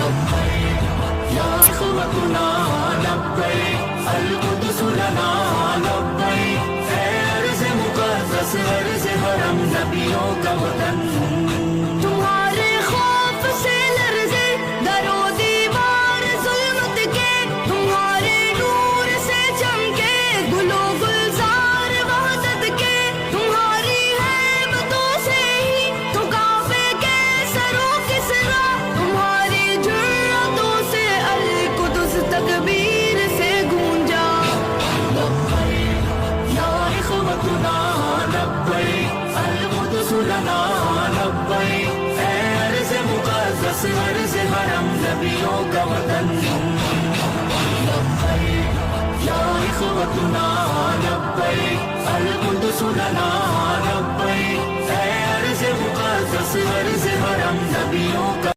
या इख़्वतुना लब्बैक अल-कुद्स लना लब्बैक। है अर्ज़ मुक़द्दस अर्ज़ हरम नबियों का वतन। तुम्हारे खौफ से लर्ज़े दरो दीवार ज़ुल्मत के, तुम्हारे नूर से चमके गुलो गुलजार वहदत के। तुम्हारी हैबतों से ही तो काफ़े के सरो किसरा, तुम्हारी जुर्रतों से अल-कुद्स तकबीर से गूंजा। या इख़्वतुना लब्बैक अल-कुद्स लना लब्बैक। है अर्ज़ मुक़द्दस अर्ज़ हरम नबियों का वतन। या इख़्वतुना लब्बैक अल-कुद्स लना लब्बैक। है अर्ज़ मुक़द्दस अर्ज़ हरम नबियों का